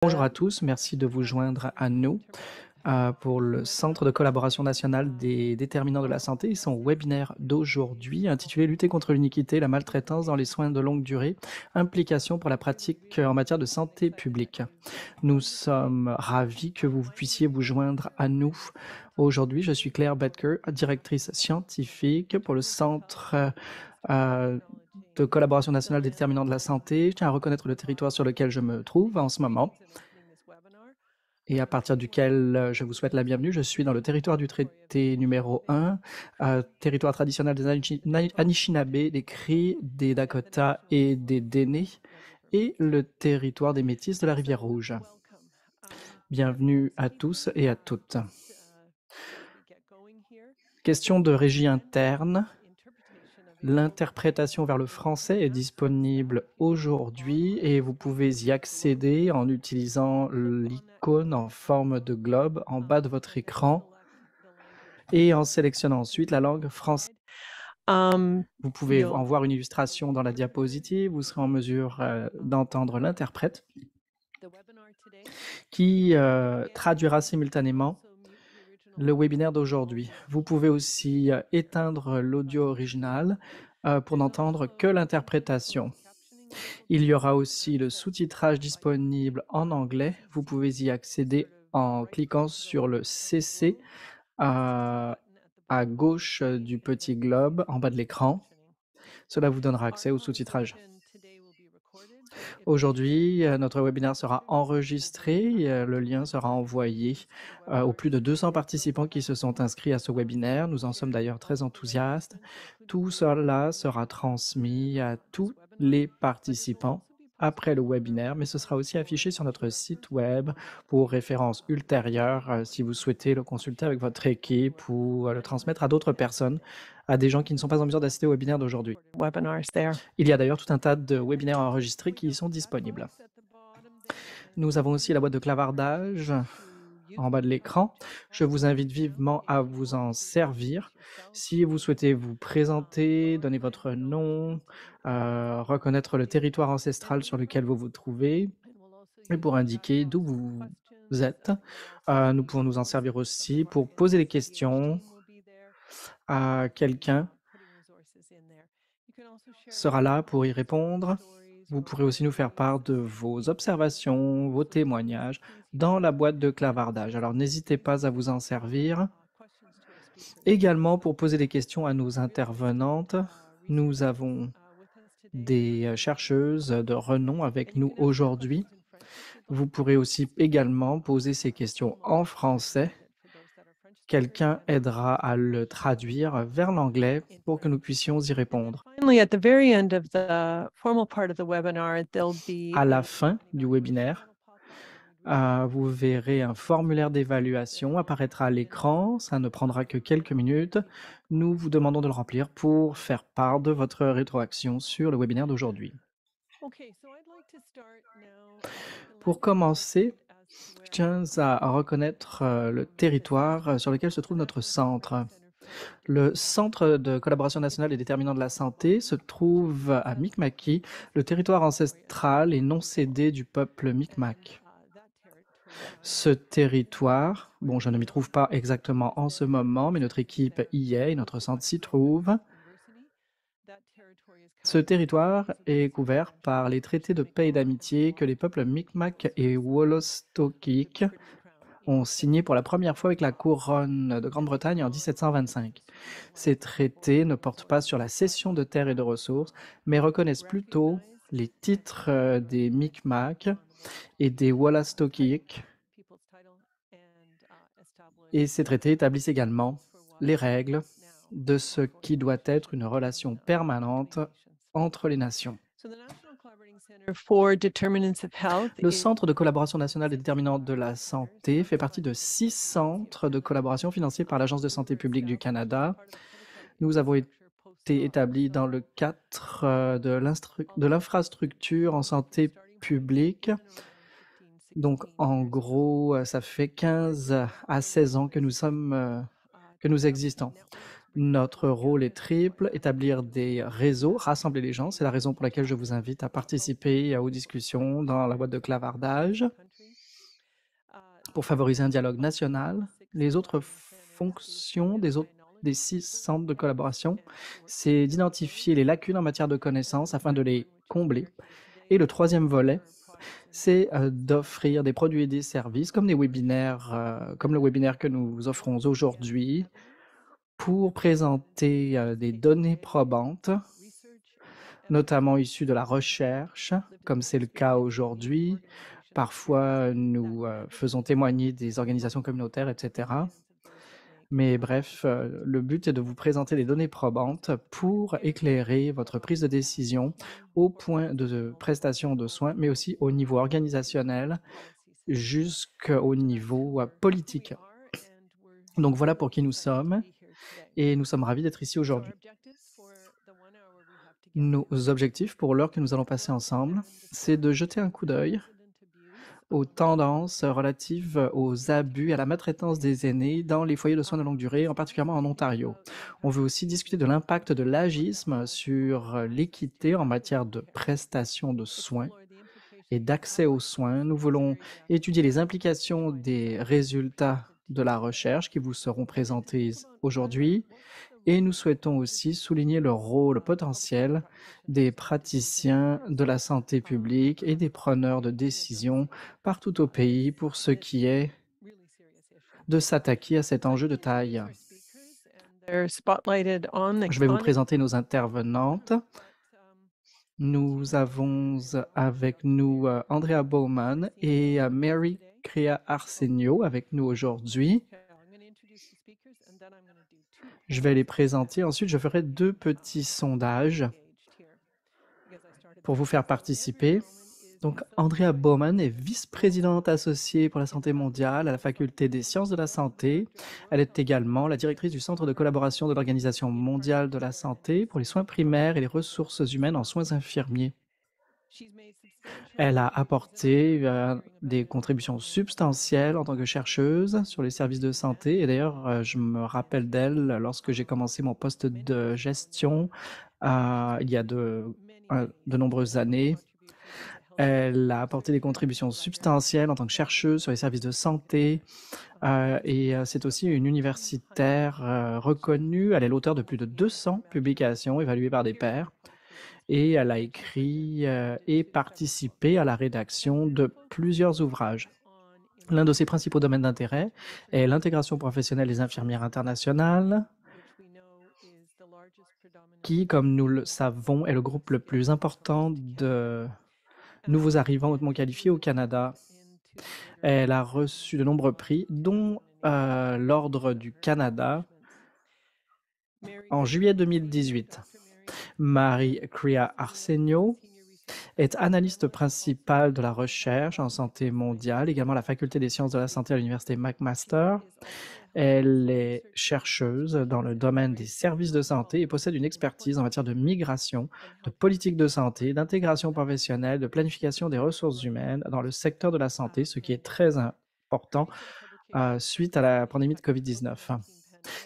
Bonjour à tous, merci de vous joindre à nous pour le Centre de collaboration nationale des déterminants de la santé et son webinaire d'aujourd'hui intitulé Lutter contre l'iniquité et la maltraitance dans les soins de longue durée, implications pour la pratique en matière de santé publique. Nous sommes ravis que vous puissiez vous joindre à nous. Aujourd'hui, je suis Claire Betker, directrice scientifique pour le Centre de collaboration nationale des déterminants de la santé. Je tiens à reconnaître le territoire sur lequel je me trouve en ce moment et à partir duquel je vous souhaite la bienvenue. Je suis dans le territoire du traité numéro 1, territoire traditionnel des Anishinaabe, des Cris, des Dakota et des Dene, et le territoire des Métis de la Rivière Rouge. Bienvenue à tous et à toutes. Question de régie interne. L'interprétation vers le français est disponible aujourd'hui et vous pouvez y accéder en utilisant l'icône en forme de globe en bas de votre écran et en sélectionnant ensuite la langue française. Vous pouvez en voir une illustration dans la diapositive. Vous serez en mesure d'entendre l'interprète qui traduira simultanément le webinaire d'aujourd'hui. Vous pouvez aussi éteindre l'audio original pour n'entendre que l'interprétation. Il y aura aussi le sous-titrage disponible en anglais. Vous pouvez y accéder en cliquant sur le CC à gauche du petit globe en bas de l'écran. Cela vous donnera accès au sous-titrage. Aujourd'hui, notre webinaire sera enregistré. Le lien sera envoyé aux plus de 200 participants qui se sont inscrits à ce webinaire. Nous en sommes d'ailleurs très enthousiastes. Tout cela sera transmis à tous les participants après le webinaire, mais ce sera aussi affiché sur notre site web pour référence ultérieure si vous souhaitez le consulter avec votre équipe ou le transmettre à d'autres personnes, à des gens qui ne sont pas en mesure d'assister au webinaire d'aujourd'hui. Il y a d'ailleurs tout un tas de webinaires enregistrés qui y sont disponibles. Nous avons aussi la boîte de clavardage en bas de l'écran. Je vous invite vivement à vous en servir. Si vous souhaitez vous présenter, donner votre nom, reconnaître le territoire ancestral sur lequel vous vous trouvez, et pour indiquer d'où vous êtes. Nous pouvons nous en servir aussi pour poser des questions à quelqu'un sera là pour y répondre. Vous pourrez aussi nous faire part de vos observations, vos témoignages dans la boîte de clavardage. Alors n'hésitez pas à vous en servir. Également pour poser des questions à nos intervenantes, nous avons des chercheuses de renom avec nous aujourd'hui. Vous pourrez aussi également poser ces questions en français. Quelqu'un aidera à le traduire vers l'anglais pour que nous puissions y répondre. À la fin du webinaire, vous verrez un formulaire d'évaluation apparaîtra à l'écran. Ça ne prendra que quelques minutes. Nous vous demandons de le remplir pour faire part de votre rétroaction sur le webinaire d'aujourd'hui. Pour commencer, je tiens à reconnaître le territoire sur lequel se trouve notre centre. Le Centre de collaboration nationale des déterminants de la santé se trouve à Mi'kma'ki, le territoire ancestral et non cédé du peuple Mi'kmaq. Ce territoire, bon, je ne m'y trouve pas exactement en ce moment, mais notre équipe y est et notre centre s'y trouve. Ce territoire est couvert par les traités de paix et d'amitié que les peuples Mi'kmaq et Wolastoqiyik ont signé pour la première fois avec la couronne de Grande-Bretagne en 1725. Ces traités ne portent pas sur la cession de terres et de ressources, mais reconnaissent plutôt les titres des Mi'kmaq et des Wolastoqiyik. Et ces traités établissent également les règles de ce qui doit être une relation permanente entre les nations. Le Centre de collaboration nationale des déterminants de la santé fait partie de 6 centres de collaboration financés par l'Agence de santé publique du Canada. Nous avons été établis dans le cadre de l'infrastructure en santé publique. Donc, en gros, ça fait 15 à 16 ans que nous existons. Notre rôle est triple, établir des réseaux, rassembler les gens. C'est la raison pour laquelle je vous invite à participer aux discussions dans la boîte de clavardage. pour favoriser un dialogue national. Les autres fonctions des 6 centres de collaboration, c'est d'identifier les lacunes en matière de connaissances afin de les combler. Et le troisième volet, c'est, d'offrir des produits et des services comme des webinaires, comme le webinaire que nous offrons aujourd'hui pour présenter, des données probantes, notamment issues de la recherche, comme c'est le cas aujourd'hui. Parfois, nous, faisons témoigner des organisations communautaires et cetera. Mais bref, le but est de vous présenter des données probantes pour éclairer votre prise de décision au point de prestation de soins, mais aussi au niveau organisationnel jusqu'au niveau, politique. Donc voilà pour qui nous sommes et nous sommes ravis d'être ici aujourd'hui. Nos objectifs pour l'heure que nous allons passer ensemble, c'est de jeter un coup d'œil aux tendances relatives aux abus et à la maltraitance des aînés dans les foyers de soins de longue durée, en particulièrement en Ontario. On veut aussi discuter de l'impact de l'agisme sur l'équité en matière de prestations de soins et d'accès aux soins. Nous voulons étudier les implications des résultats de la recherche qui vous seront présentés aujourd'hui et nous souhaitons aussi souligner le rôle potentiel des praticiens de la santé publique et des preneurs de décision partout au pays pour ce qui est de s'attaquer à cet enjeu de taille. Je vais vous présenter nos intervenantes. Nous avons avec nous Andrea Bowman et Mary Crea Arsenio avec nous aujourd'hui. Je vais les présenter. Ensuite, je ferai 2 petits sondages pour vous faire participer. Donc, Andrea Bowman est vice-présidente associée pour la santé mondiale à la Faculté des sciences de la santé. Elle est également la directrice du Centre de collaboration de l'Organisation mondiale de la santé pour les soins primaires et les ressources humaines en soins infirmiers. Elle a apporté des contributions substantielles en tant que chercheuse sur les services de santé. Et d'ailleurs, je me rappelle d'elle lorsque j'ai commencé mon poste de gestion il y a de nombreuses années. Elle a apporté des contributions substantielles en tant que chercheuse sur les services de santé et c'est aussi une universitaire reconnue. Elle est l'auteur de plus de 200 publications évaluées par des pairs et elle a écrit et participé à la rédaction de plusieurs ouvrages. L'un de ses principaux domaines d'intérêt est l'intégration professionnelle des infirmières internationales, qui, comme nous le savons, est le groupe le plus important de nouveaux arrivants hautement qualifiés au Canada. Elle a reçu de nombreux prix, dont l'Ordre du Canada en juillet 2018. Marie Crea Arsenio est analyste principale de la recherche en santé mondiale, également à la Faculté des sciences de la santé à l'Université McMaster. Elle est chercheuse dans le domaine des services de santé et possède une expertise en matière de migration, de politique de santé, d'intégration professionnelle, de planification des ressources humaines dans le secteur de la santé, ce qui est très important suite à la pandémie de COVID-19.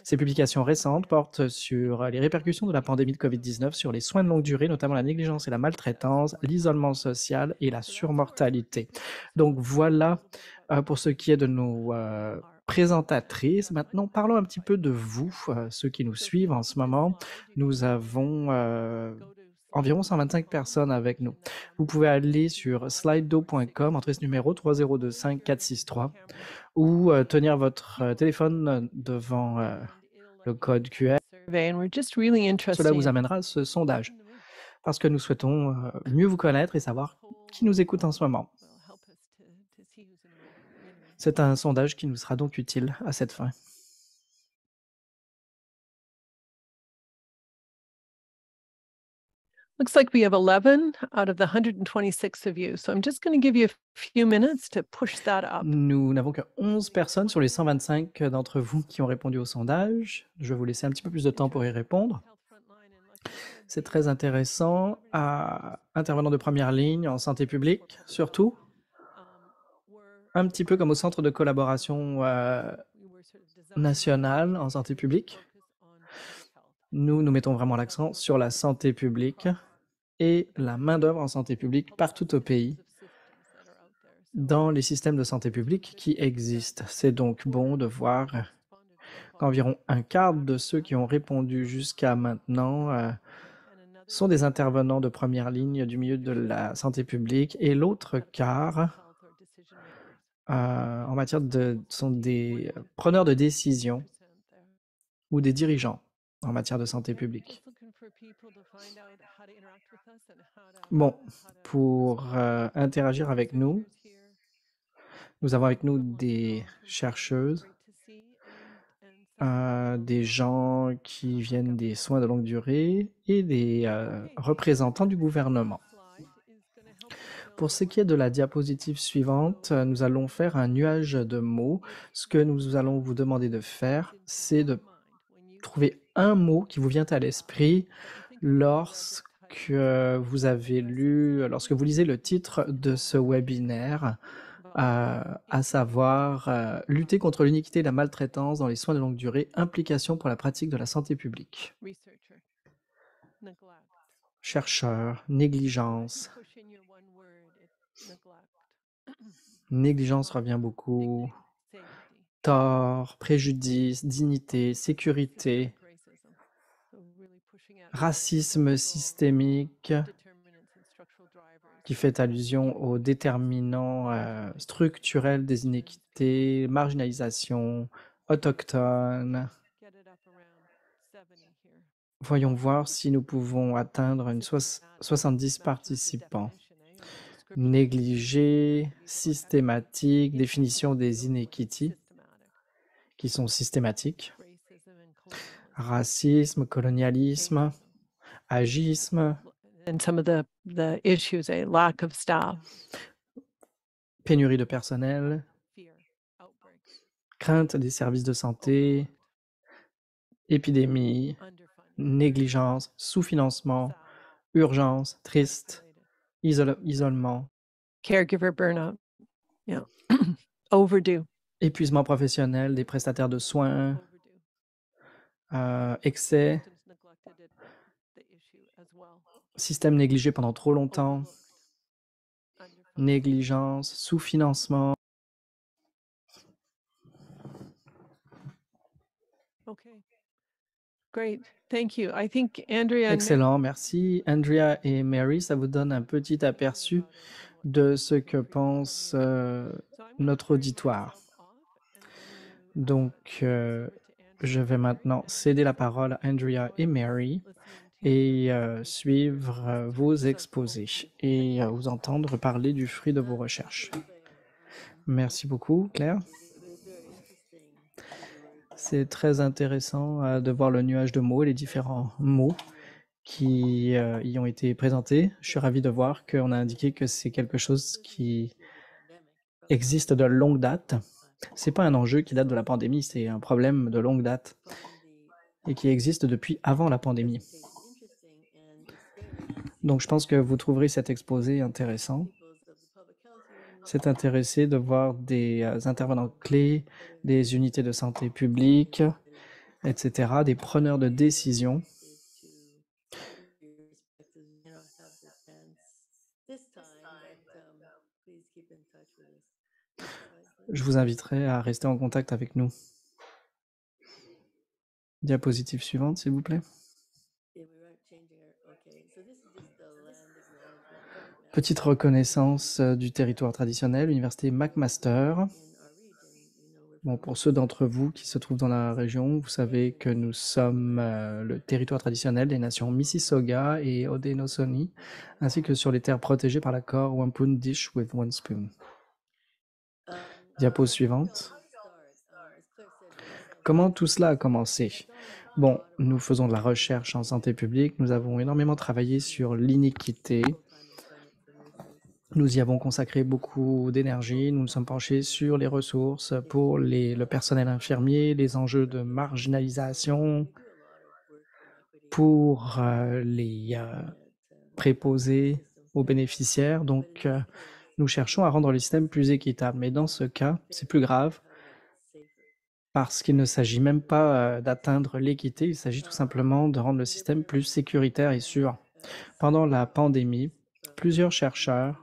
Ces publications récentes portent sur les répercussions de la pandémie de COVID-19 sur les soins de longue durée, notamment la négligence et la maltraitance, l'isolement social et la surmortalité. Donc voilà pour ce qui est de nos présentatrices. Maintenant, parlons un petit peu de vous, ceux qui nous suivent en ce moment. Nous avons environ 125 personnes avec nous. Vous pouvez aller sur slido.com, entrer ce numéro 3025463 ou tenir votre téléphone devant le code QR. Cela vous amènera à ce sondage parce que nous souhaitons mieux vous connaître et savoir qui nous écoute en ce moment. C'est un sondage qui nous sera donc utile à cette fin. Looks like we have 11 out of the 126 of you. So I'm just going to give you a few minutes to push that up. Nous n'avons que 11 personnes sur les 125 d'entre vous qui ont répondu au sondage. Je vais vous laisser un petit peu plus de temps pour y répondre. C'est très intéressant. Intervenants de première ligne en santé publique, surtout. Un petit peu comme au centre de collaboration nationale en santé publique. Nous mettons vraiment l'accent sur la santé publique et la main-d'œuvre en santé publique partout au pays. dans les systèmes de santé publique qui existent. C'est donc bon de voir qu'environ un quart de ceux qui ont répondu jusqu'à maintenant sont des intervenants de première ligne du milieu de la santé publique et l'autre quart en matière de sont des preneurs de décision ou des dirigeants en matière de santé publique. Bon, pour interagir avec nous, nous avons avec nous des chercheuses, des gens qui viennent des soins de longue durée et des représentants du gouvernement. Pour ce qui est de la diapositive suivante, nous allons faire un nuage de mots. Ce que nous allons vous demander de faire, c'est de trouver un mot qui vous vient à l'esprit lorsque lorsque vous lisez le titre de ce webinaire, à savoir lutter contre l'iniquité et la maltraitance dans les soins de longue durée, implications pour la pratique de la santé publique. Chercheur, négligence. Négligence revient beaucoup. Tort, préjudice, dignité, sécurité, racisme systémique, qui fait allusion aux déterminants structurels des inéquités, marginalisation, autochtone. Voyons voir si nous pouvons atteindre 70 participants. Négligé, systématique, définition des inéquités qui sont systématiques. Racisme, colonialisme, agisme, And some of the issues, a lack of staff, pénurie de personnel, crainte des services de santé, épidémie, négligence, sous-financement, urgence, triste, isolement, caregiver burnout, yeah, overdue. épuisement professionnel des prestataires de soins, excès, système négligé pendant trop longtemps, négligence, sous-financement. Okay. Great. Thank you. I think Andrea and Excellent, merci. Andrea et Mary, ça vous donne un petit aperçu de ce que pense notre auditoire. Donc, je vais maintenant céder la parole à Andrea et Mary et suivre vos exposés et vous entendre parler du fruit de vos recherches. Merci beaucoup, Claire. C'est très intéressant de voir le nuage de mots et les différents mots qui y ont été présentés. Je suis ravi de voir qu'on a indiqué que c'est quelque chose qui existe de longue date. C'est pas un enjeu qui date de la pandémie, c'est un problème de longue date et qui existe depuis avant la pandémie. Donc je pense que vous trouverez cet exposé intéressant. C'est intéressant de voir des intervenants clés, des unités de santé publique, etc., des preneurs de décision. Je vous inviterai à rester en contact avec nous. Diapositive suivante, s'il vous plaît. Petite reconnaissance du territoire traditionnel, l'université McMaster. Bon, pour ceux d'entre vous qui se trouvent dans la région, vous savez que nous sommes le territoire traditionnel des nations Mississauga et Haudenosaunee, ainsi que sur les terres protégées par l'accord Wampun Dish with One Spoon. Diapo suivante. Comment tout cela a commencé? Bon, nous faisons de la recherche en santé publique, nous avons énormément travaillé sur l'iniquité. Nous y avons consacré beaucoup d'énergie, nous nous sommes penchés sur les ressources pour le personnel infirmier, les enjeux de marginalisation, pour les préposés aux bénéficiaires. Donc, nous cherchons à rendre le système plus équitable. Mais dans ce cas, c'est plus grave parce qu'il ne s'agit même pas d'atteindre l'équité, il s'agit tout simplement de rendre le système plus sécuritaire et sûr. Pendant la pandémie, plusieurs chercheurs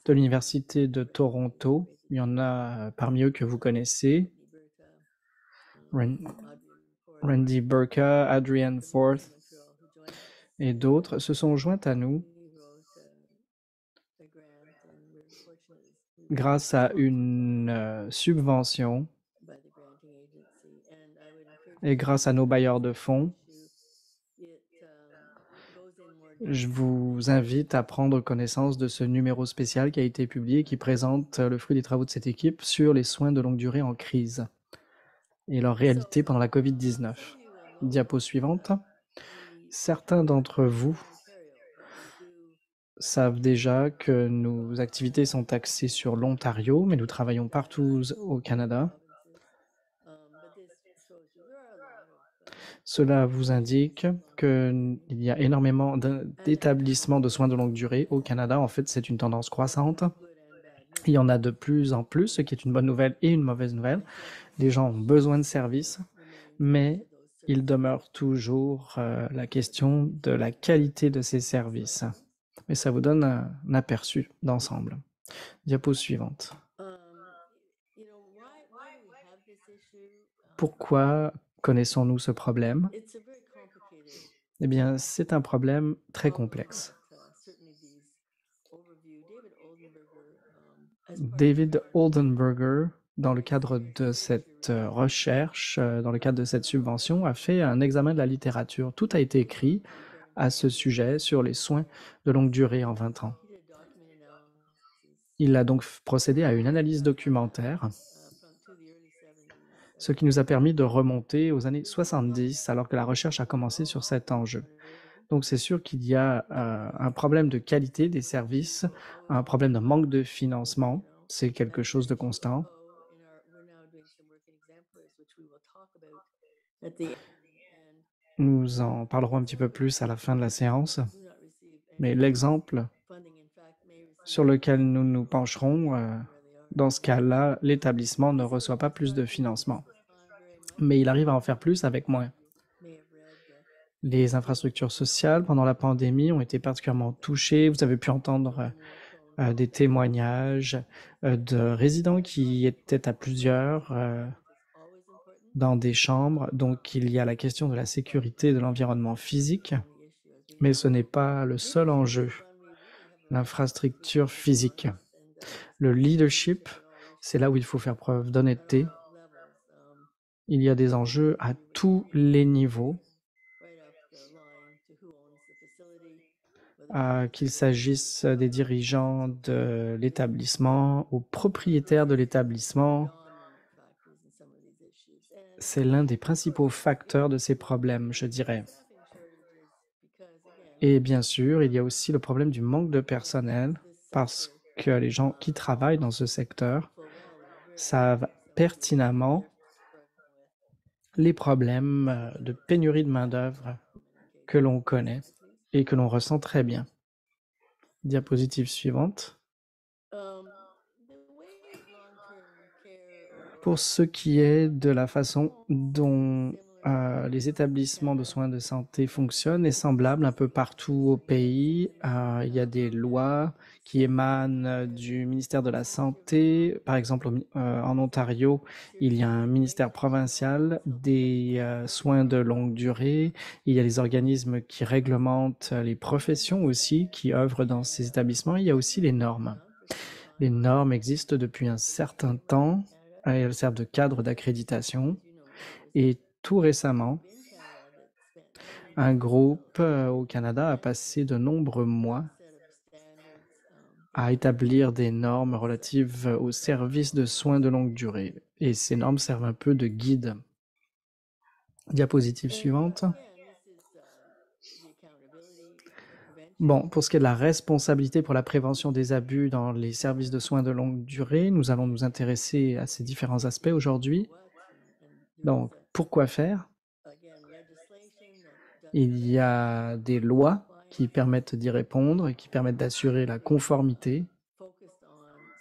de l'université de Toronto. Il y en a parmi eux que vous connaissez. Randy Burka, Adrienne Forth et d'autres se sont joints à nous grâce à une subvention et grâce à nos bailleurs de fonds. Je vous invite à prendre connaissance de ce numéro spécial qui a été publié, qui présente le fruit des travaux de cette équipe sur les soins de longue durée en crise et leur réalité pendant la COVID-19. Diapo suivante. Certains d'entre vous savent déjà que nos activités sont axées sur l'Ontario, mais nous travaillons partout au Canada. Cela vous indique qu'il y a énormément d'établissements de soins de longue durée au Canada. En fait, c'est une tendance croissante. Il y en a de plus en plus, ce qui est une bonne nouvelle et une mauvaise nouvelle. Les gens ont besoin de services, mais il demeure toujours la question de la qualité de ces services. Mais ça vous donne un aperçu d'ensemble. Diapo suivante. Pourquoi connaissons-nous ce problème? Eh bien, c'est un problème très complexe. David Oldenburger, dans le cadre de cette recherche, dans le cadre de cette subvention, a fait un examen de la littérature. Tout a été écrit à ce sujet sur les soins de longue durée en 20 ans. Il a donc procédé à une analyse documentaire, ce qui nous a permis de remonter aux années 70, alors que la recherche a commencé sur cet enjeu. Donc c'est sûr qu'il y a un problème de qualité des services, un problème de manque de financement, c'est quelque chose de constant. Nous en parlerons un petit peu plus à la fin de la séance, mais l'exemple sur lequel nous nous pencherons, dans ce cas-là, l'établissement ne reçoit pas plus de financement, mais il arrive à en faire plus avec moins. Les infrastructures sociales pendant la pandémie ont été particulièrement touchées. Vous avez pu entendre des témoignages de résidents qui étaient à plusieurs dans des chambres. Donc il y a la question de la sécurité et de l'environnement physique, mais ce n'est pas le seul enjeu, l'infrastructure physique. Le leadership, c'est là où il faut faire preuve d'honnêteté. Il y a des enjeux à tous les niveaux, qu'il s'agisse des dirigeants de l'établissement, aux propriétaires de l'établissement. C'est l'un des principaux facteurs de ces problèmes, je dirais. Et bien sûr, il y a aussi le problème du manque de personnel, parce que les gens qui travaillent dans ce secteur savent pertinemment les problèmes de pénurie de main-d'œuvre que l'on connaît et que l'on ressent très bien. Diapositive suivante. Pour ce qui est de la façon dont les établissements de soins de santé fonctionnent est semblable un peu partout au pays. Il y a des lois qui émanent du ministère de la Santé. Par exemple, en Ontario, il y a un ministère provincial des soins de longue durée. Il y a les organismes qui réglementent les professions aussi, qui œuvrent dans ces établissements. Il y a aussi les normes. Les normes existent depuis un certain temps. Elles servent de cadre d'accréditation. Et tout récemment, un groupe au Canada a passé de nombreux mois à établir des normes relatives aux services de soins de longue durée. Et ces normes servent un peu de guide. Diapositive suivante. Bon, pour ce qui est de la responsabilité pour la prévention des abus dans les services de soins de longue durée, nous allons nous intéresser à ces différents aspects aujourd'hui. Donc, pourquoi faire? Il y a des lois qui permettent d'y répondre et qui permettent d'assurer la conformité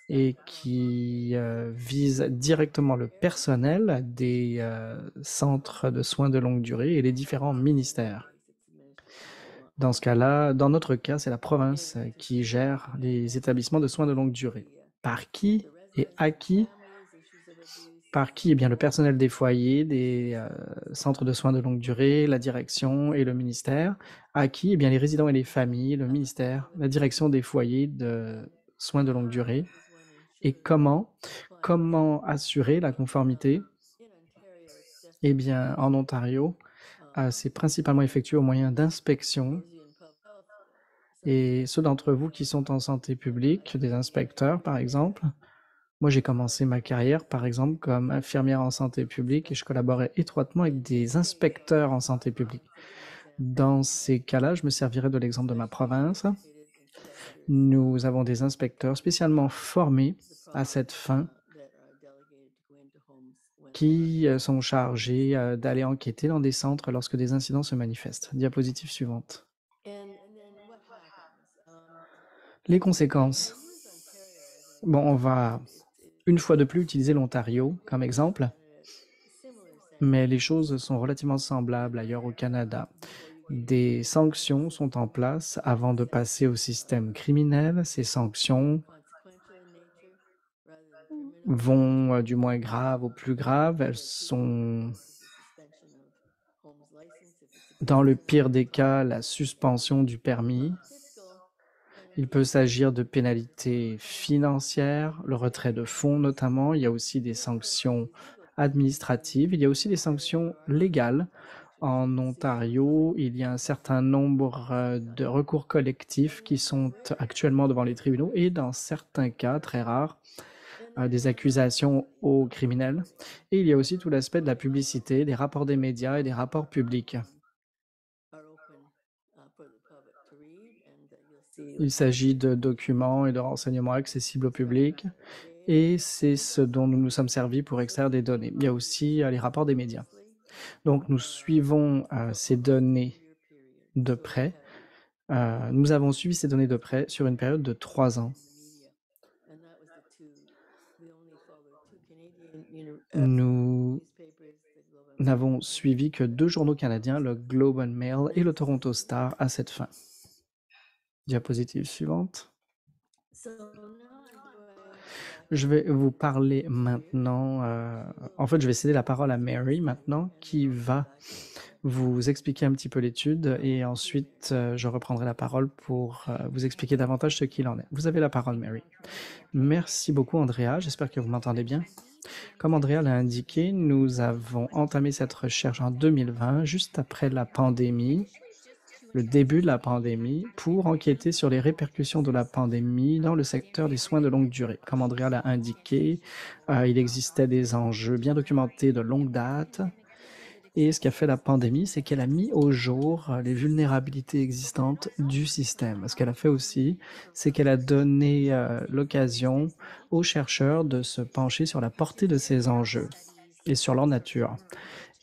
et qui visent directement le personnel des centres de soins de longue durée et les différents ministères. Dans ce cas-là, dans notre cas, c'est la province qui gère les établissements de soins de longue durée. Par qui et à qui? Par qui? Eh bien, le personnel des foyers, des centres de soins de longue durée, la direction et le ministère. À qui? Eh bien, les résidents et les familles, le ministère, la direction des foyers de soins de longue durée. Et comment? Comment assurer la conformité? Eh bien, en Ontario, c'est principalement effectué au moyen d'inspections et ceux d'entre vous qui sont en santé publique, des inspecteurs par exemple. Moi, j'ai commencé ma carrière par exemple comme infirmière en santé publique et je collaborais étroitement avec des inspecteurs en santé publique. Dans ces cas-là, je me servirai de l'exemple de ma province. Nous avons des inspecteurs spécialement formés à cette fin qui sont chargés d'aller enquêter dans des centres lorsque des incidents se manifestent. Diapositive suivante. Les conséquences. Bon, on va une fois de plus utiliser l'Ontario comme exemple, mais les choses sont relativement semblables ailleurs au Canada. Des sanctions sont en place avant de passer au système criminel. Ces sanctions vont du moins grave au plus grave. Elles sont, dans le pire des cas, la suspension du permis. Il peut s'agir de pénalités financières, le retrait de fonds notamment. Il y a aussi des sanctions administratives. Il y a aussi des sanctions légales. En Ontario, il y a un certain nombre de recours collectifs qui sont actuellement devant les tribunaux et dans certains cas, très rares, des accusations aux criminels. Et il y a aussi tout l'aspect de la publicité, des rapports des médias et des rapports publics. Il s'agit de documents et de renseignements accessibles au public et c'est ce dont nous nous sommes servis pour extraire des données. Il y a aussi les rapports des médias. Donc nous suivons ces données de près. Nous avons suivi ces données de près sur une période de 3 ans. Nous n'avons suivi que 2 journaux canadiens, le Globe and Mail et le Toronto Star, à cette fin. Diapositive suivante. Je vais vous parler maintenant, en fait, je vais céder la parole à Mary maintenant, qui va vous expliquer un petit peu l'étude et ensuite, je reprendrai la parole pour vous expliquer davantage ce qu'il en est. Vous avez la parole, Mary. Merci beaucoup, Andrea. J'espère que vous m'entendez bien. Comme Andrea l'a indiqué, nous avons entamé cette recherche en 2020, juste après la pandémie, le début de la pandémie, pour enquêter sur les répercussions de la pandémie dans le secteur des soins de longue durée. Comme Andrea l'a indiqué, il existait des enjeux bien documentés de longue date. Et ce qu'a fait la pandémie, c'est qu'elle a mis au jour les vulnérabilités existantes du système. Ce qu'elle a fait aussi, c'est qu'elle a donné l'occasion aux chercheurs de se pencher sur la portée de ces enjeux et sur leur nature.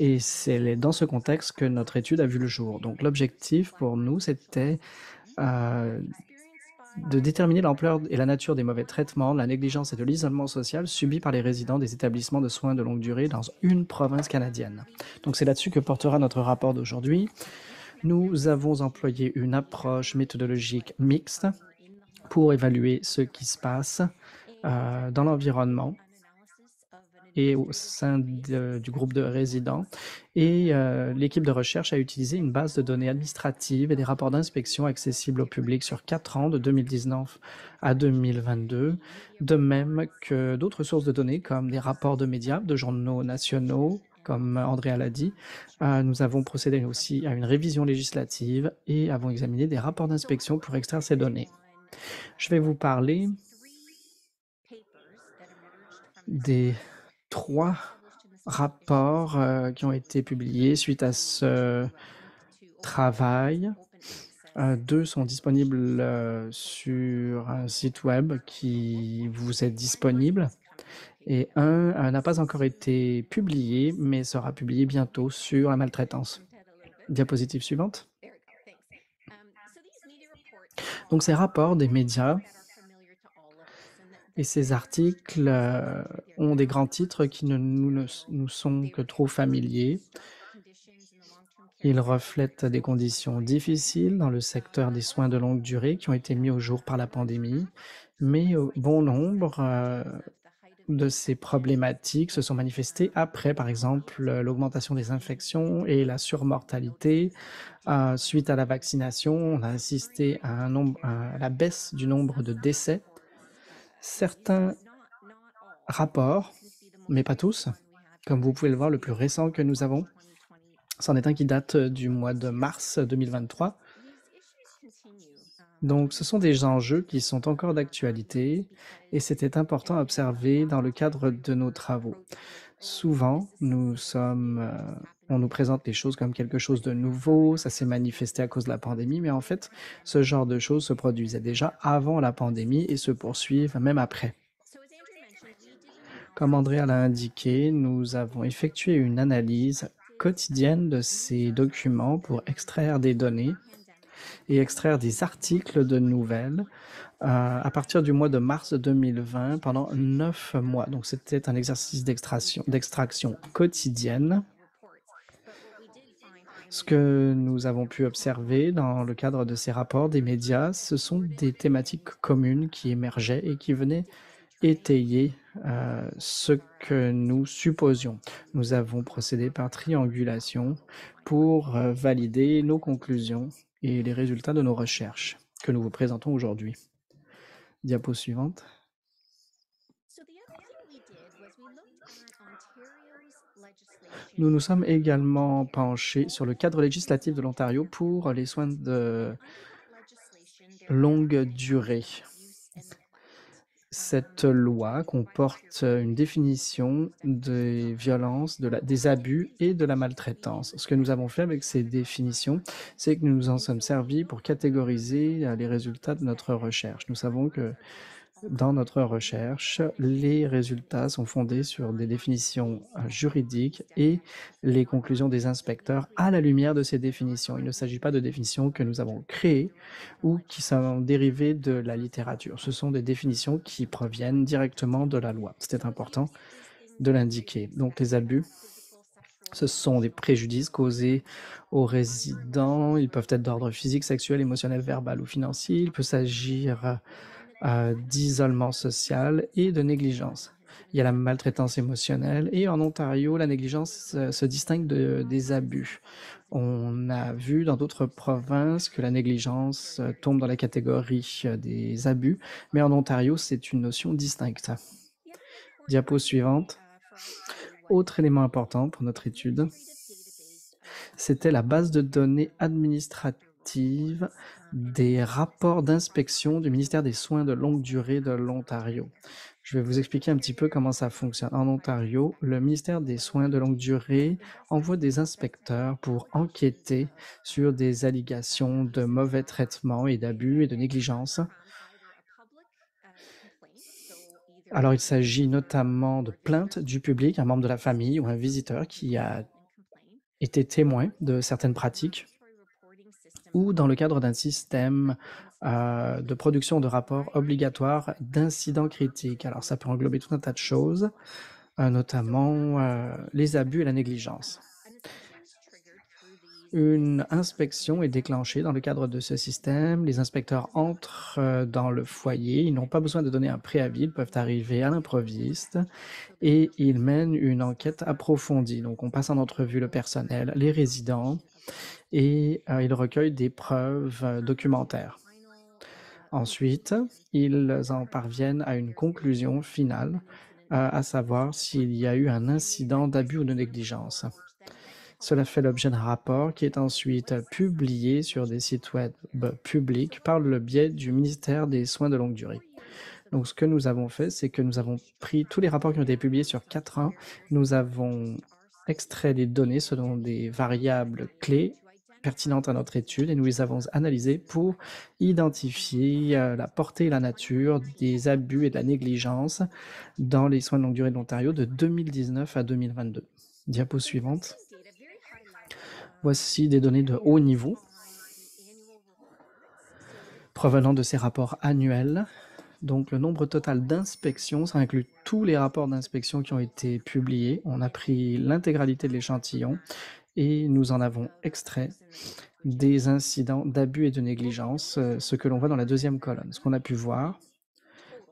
Et c'est dans ce contexte que notre étude a vu le jour. Donc l'objectif pour nous, c'était de déterminer l'ampleur et la nature des mauvais traitements, de la négligence et de l'isolement social subis par les résidents des établissements de soins de longue durée dans une province canadienne. Donc c'est là-dessus que portera notre rapport d'aujourd'hui. Nous avons employé une approche méthodologique mixte pour évaluer ce qui se passe dans l'environnement et au sein du groupe de résidents. Et l'équipe de recherche a utilisé une base de données administrative et des rapports d'inspection accessibles au public sur 4 ans, de 2019 à 2022, de même que d'autres sources de données comme des rapports de médias, de journaux nationaux, comme Andrea l'a dit. Nous avons procédé aussi à une révision législative et avons examiné des rapports d'inspection pour extraire ces données. Je vais vous parler des 3 rapports qui ont été publiés suite à ce travail. 2 sont disponibles sur un site web qui vous est disponible et un n'a pas encore été publié, mais sera publié bientôt sur la maltraitance. Diapositive suivante. Donc ces rapports des médias et ces articles ont des grands titres qui ne nous sont que trop familiers. Il reflète des conditions difficiles dans le secteur des soins de longue durée qui ont été mis au jour par la pandémie, mais bon nombre de ces problématiques se sont manifestées après, par exemple, l'augmentation des infections et la surmortalité. Suite à la vaccination, on a assisté à la baisse du nombre de décès. Certains rapports, mais pas tous, comme vous pouvez le voir, le plus récent que nous avons, c'en est un qui date du mois de mars 2023. Donc ce sont des enjeux qui sont encore d'actualité et c'était important à observer dans le cadre de nos travaux. Souvent, on nous présente les choses comme quelque chose de nouveau, ça s'est manifesté à cause de la pandémie, mais en fait, ce genre de choses se produisaient déjà avant la pandémie et se poursuivent même après. Comme Andrea l'a indiqué, nous avons effectué une analyse quotidienne de ces documents pour extraire des données et extraire des articles de nouvelles à partir du mois de mars 2020 pendant 9 mois. Donc c'était un exercice d'extraction quotidienne. Ce que nous avons pu observer dans le cadre de ces rapports des médias, ce sont des thématiques communes qui émergeaient et qui venaient étayer ce que nous supposions. Nous avons procédé par triangulation pour valider nos conclusions et les résultats de nos recherches que nous vous présentons aujourd'hui. Diapo suivante. Nous nous sommes également penchés sur le cadre législatif de l'Ontario pour les soins de longue durée. Cette loi comporte une définition des violences, des abus et de la maltraitance. Ce que nous avons fait avec ces définitions, c'est que nous nous en sommes servis pour catégoriser les résultats de notre recherche. Nous savons que dans notre recherche, les résultats sont fondés sur des définitions juridiques et les conclusions des inspecteurs à la lumière de ces définitions. Il ne s'agit pas de définitions que nous avons créées ou qui sont dérivées de la littérature. Ce sont des définitions qui proviennent directement de la loi. C'était important de l'indiquer. Donc les abus, ce sont des préjudices causés aux résidents. Ils peuvent être d'ordre physique, sexuel, émotionnel, verbal ou financier. Il peut s'agir d'isolement social et de négligence. Il y a la maltraitance émotionnelle et en Ontario, la négligence se distingue des abus. On a vu dans d'autres provinces que la négligence tombe dans la catégorie des abus, mais en Ontario, c'est une notion distincte. Diapo suivante. Autre élément important pour notre étude, c'était la base de données administrative des rapports d'inspection du ministère des Soins de longue durée de l'Ontario. Je vais vous expliquer un petit peu comment ça fonctionne. En Ontario, le ministère des Soins de longue durée envoie des inspecteurs pour enquêter sur des allégations de mauvais traitement et d'abus et de négligence. Alors, il s'agit notamment de plaintes du public, un membre de la famille ou un visiteur qui a été témoin de certaines pratiques ou dans le cadre d'un système de production de rapports obligatoires d'incidents critiques. Alors, ça peut englober tout un tas de choses, notamment les abus et la négligence. Une inspection est déclenchée dans le cadre de ce système. Les inspecteurs entrent dans le foyer. Ils n'ont pas besoin de donner un préavis. Ils peuvent arriver à l'improviste et ils mènent une enquête approfondie. Donc, on passe en entrevue le personnel, les résidents et ils recueillent des preuves documentaires. Ensuite, ils en parviennent à une conclusion finale, à savoir s'il y a eu un incident d'abus ou de négligence. Cela fait l'objet d'un rapport qui est ensuite publié sur des sites web publics par le biais du ministère des Soins de longue durée. Donc, ce que nous avons fait, c'est que nous avons pris tous les rapports qui ont été publiés sur 4 ans. Nous avons extrait les données selon des variables clés pertinentes à notre étude et nous les avons analysées pour identifier la portée et la nature des abus et de la négligence dans les soins de longue durée de l'Ontario de 2019 à 2022. Diapo suivante. Voici des données de haut niveau provenant de ces rapports annuels. Donc le nombre total d'inspections, ça inclut tous les rapports d'inspection qui ont été publiés. On a pris l'intégralité de l'échantillon et nous en avons extrait des incidents d'abus et de négligence, ce que l'on voit dans la deuxième colonne. Ce qu'on a pu voir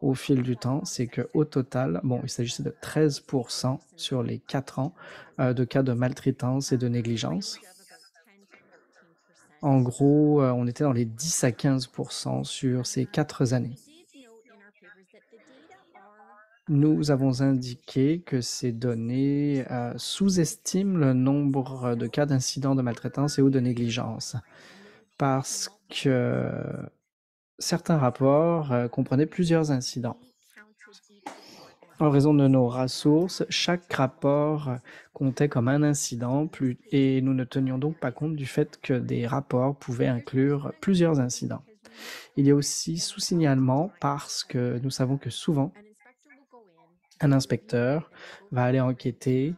au fil du temps, c'est qu'au total, bon, il s'agissait de 13% sur les 4 ans de cas de maltraitance et de négligence. En gros, on était dans les 10 à 15% sur ces 4 années. Nous avons indiqué que ces données sous-estiment le nombre de cas d'incidents de maltraitance et ou de négligence parce que certains rapports comprenaient plusieurs incidents. En raison de nos ressources, chaque rapport comptait comme un incident et nous ne tenions donc pas compte du fait que des rapports pouvaient inclure plusieurs incidents. Il y a aussi sous-signalement parce que nous savons que souvent, un inspecteur va aller enquêter,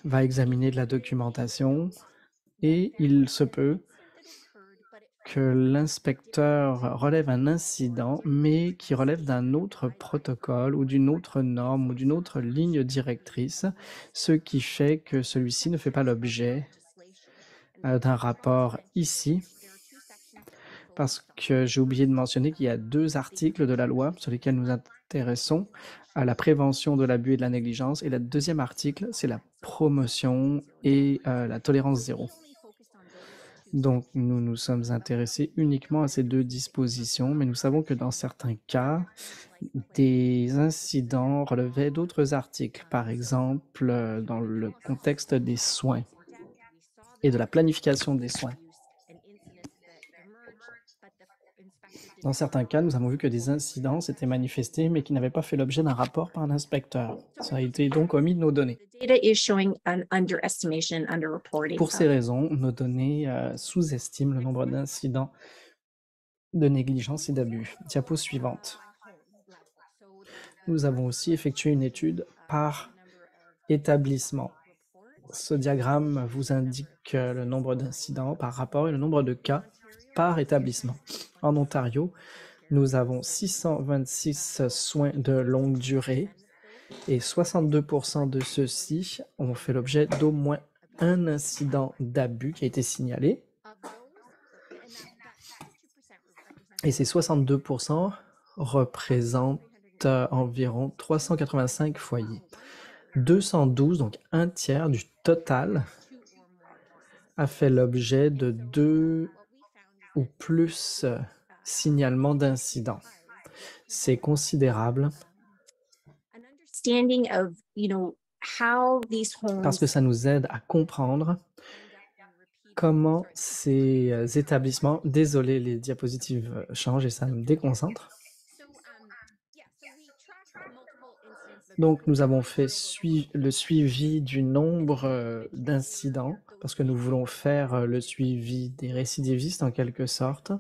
va examiner de la documentation et il se peut que l'inspecteur relève un incident, mais qui relève d'un autre protocole ou d'une autre norme ou d'une autre ligne directrice, ce qui fait que celui-ci ne fait pas l'objet d'un rapport ici, parce que j'ai oublié de mentionner qu'il y a 2 articles de la loi sur lesquels nous intéressons, à la prévention de l'abus et de la négligence, et le deuxième article, c'est la promotion et la tolérance zéro. Donc, nous nous sommes intéressés uniquement à ces 2 dispositions, mais nous savons que dans certains cas, des incidents relevaient d'autres articles, par exemple, dans le contexte des soins et de la planification des soins. Dans certains cas, nous avons vu que des incidents s'étaient manifestés, mais qui n'avaient pas fait l'objet d'un rapport par un inspecteur. Ça a été donc omis de nos données. Pour ces raisons, nos données sous-estiment le nombre d'incidents de négligence et d'abus. Diapo suivante. Nous avons aussi effectué une étude par établissement. Ce diagramme vous indique le nombre d'incidents par rapport et le nombre de cas par établissement. En Ontario, nous avons 626 soins de longue durée et 62% de ceux-ci ont fait l'objet d'au moins un incident d'abus qui a été signalé. Et ces 62% représentent environ 385 foyers. 212, donc un tiers du total, a fait l'objet de 2 ou plus signalements d'incidents. C'est considérable parce que ça nous aide à comprendre comment ces établissements, désolé, les diapositives changent et ça me déconcentre. Donc, nous avons fait le suivi du nombre d'incidents parce que nous voulons faire le suivi des récidivistes en quelque sorte,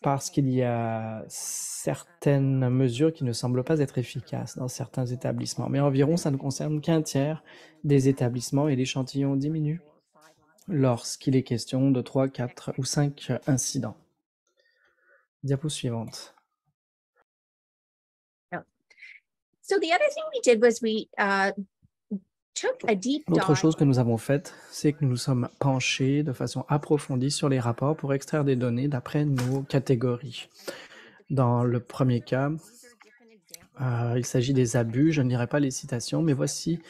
parce qu'il y a certaines mesures qui ne semblent pas être efficaces dans certains établissements. Mais environ, ça ne concerne qu'un tiers des établissements et l'échantillon diminue lorsqu'il est question de 3, 4 ou 5 incidents. Diapo suivante. L'autre chose que nous avons faite, c'est que nous nous sommes penchés de façon approfondie sur les rapports pour extraire des données d'après nos catégories. Dans le premier cas, il s'agit des abus, je ne lirai pas les citations, mais voici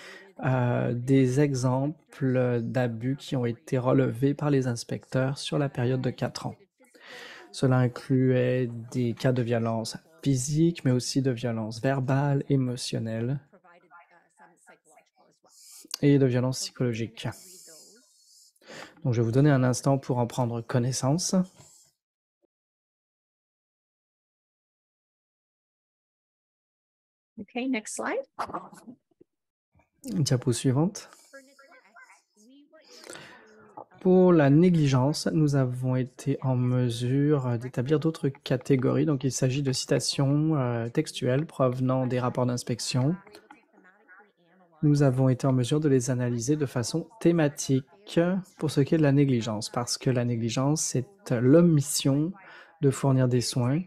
des exemples d'abus qui ont été relevés par les inspecteurs sur la période de 4 ans. Cela incluait des cas de violence physique, mais aussi de violence verbale, émotionnelle et de violence psychologique. Donc, je vais vous donner un instant pour en prendre connaissance. Okay, next slide. Diapo suivante. Pour la négligence, nous avons été en mesure d'établir d'autres catégories. Donc, il s'agit de citations textuelles provenant des rapports d'inspection. Nous avons été en mesure de les analyser de façon thématique pour ce qui est de la négligence, parce que la négligence, c'est l'omission de fournir des soins.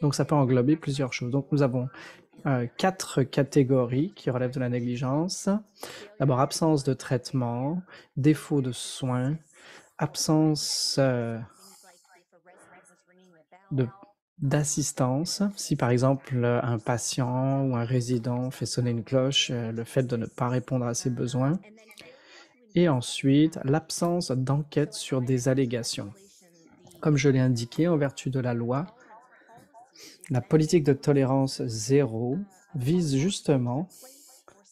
Donc, ça peut englober plusieurs choses. Donc, nous avons 4 catégories qui relèvent de la négligence. D'abord, absence de traitement, défaut de soins, absence de d'assistance. Si par exemple, un patient ou un résident fait sonner une cloche, le fait de ne pas répondre à ses besoins et ensuite l'absence d'enquête sur des allégations. Comme je l'ai indiqué, en vertu de la loi, la politique de tolérance zéro vise justement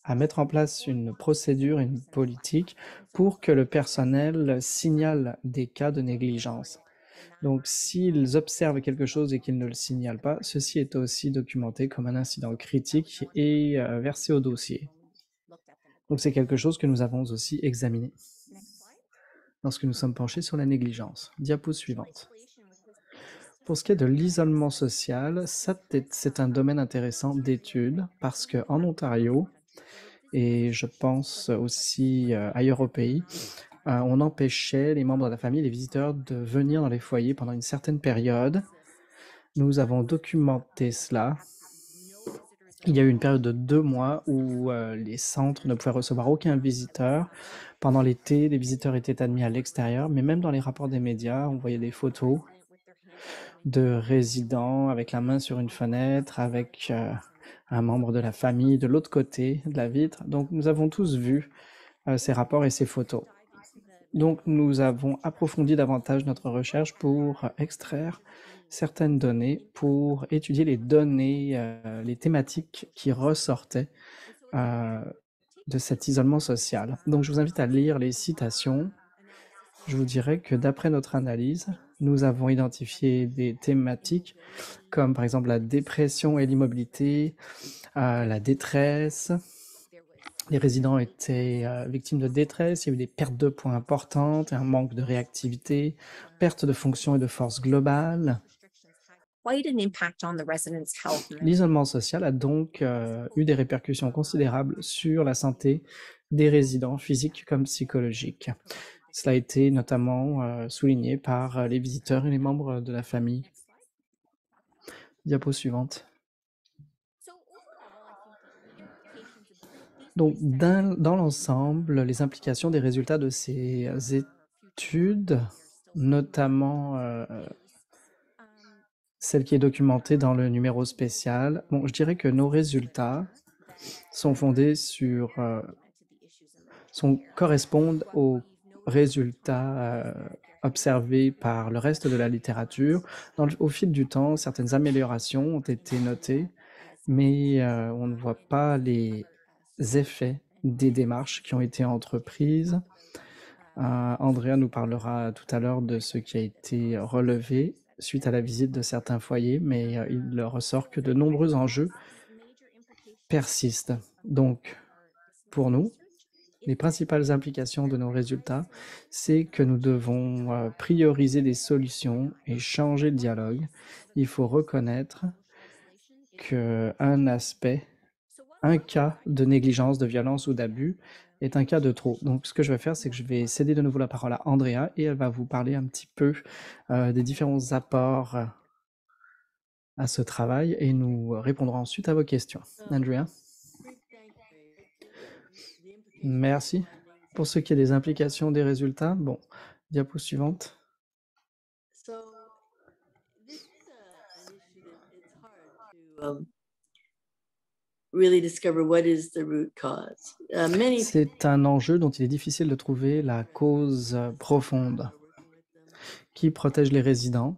à mettre en place une procédure, une politique pour que le personnel signale des cas de négligence. Donc, s'ils observent quelque chose et qu'ils ne le signalent pas, ceci est aussi documenté comme un incident critique et versé au dossier. Donc, c'est quelque chose que nous avons aussi examiné lorsque nous sommes penchés sur la négligence. Diapo suivante. Pour ce qui est de l'isolement social, c'est un domaine intéressant d'étude parce qu'en Ontario, et je pense aussi ailleurs au pays, on empêchait les membres de la famille, les visiteurs, de venir dans les foyers pendant une certaine période. Nous avons documenté cela. Il y a eu une période de 2 mois où les centres ne pouvaient recevoir aucun visiteur. Pendant l'été, les visiteurs étaient admis à l'extérieur, mais même dans les rapports des médias, on voyait des photos de résidents avec la main sur une fenêtre, avec un membre de la famille de l'autre côté de la vitre. Donc nous avons tous vu ces rapports et ces photos. Donc nous avons approfondi davantage notre recherche pour extraire certaines données, pour étudier les données, les thématiques qui ressortaient de cet isolement social. Donc je vous invite à lire les citations. Je vous dirais que d'après notre analyse, nous avons identifié des thématiques comme par exemple la dépression et l'immobilité, la détresse. Les résidents étaient victimes de détresse, il y a eu des pertes de poids importantes, un manque de réactivité, perte de fonction et de force globale. L'isolement social a donc eu des répercussions considérables sur la santé des résidents, physiques comme psychologiques. Cela a été notamment souligné par les visiteurs et les membres de la famille. Diapo suivante. Donc, dans l'ensemble, les implications des résultats de ces études, notamment celle qui est documentée dans le numéro spécial, bon, je dirais que nos résultats sont fondés sur, correspondent aux résultats observés par le reste de la littérature. Au fil du temps, certaines améliorations ont été notées, mais on ne voit pas les effets des démarches qui ont été entreprises. Andrea nous parlera tout à l'heure de ce qui a été relevé suite à la visite de certains foyers, mais il ressort que de nombreux enjeux persistent. Donc, pour nous, les principales implications de nos résultats, c'est que nous devons prioriser des solutions et changer le dialogue. Il faut reconnaître qu'un aspect, un cas de négligence, de violence ou d'abus est un cas de trop. Donc, ce que je vais faire, c'est que je vais céder de nouveau la parole à Andrea et elle va vous parler un petit peu des différents apports à ce travail et nous répondrons ensuite à vos questions. Andrea? Merci. Pour ce qui est des implications des résultats, bon, diapo suivante. C'est un enjeu dont il est difficile de trouver la cause profonde. Qui protège les résidents?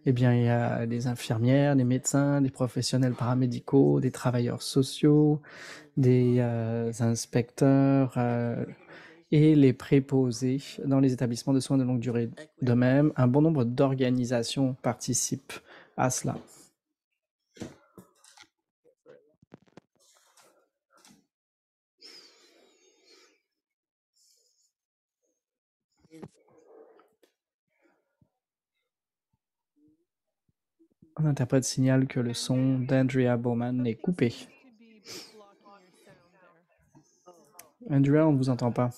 Eh bien, il y a des infirmières, des médecins, des professionnels paramédicaux, des travailleurs sociaux, des inspecteurs et les préposés dans les établissements de soins de longue durée. De même, un bon nombre d'organisations participent à cela. Un interprète signale que le son d'Andrea Bowman est coupé. Andrea, on ne vous entend pas.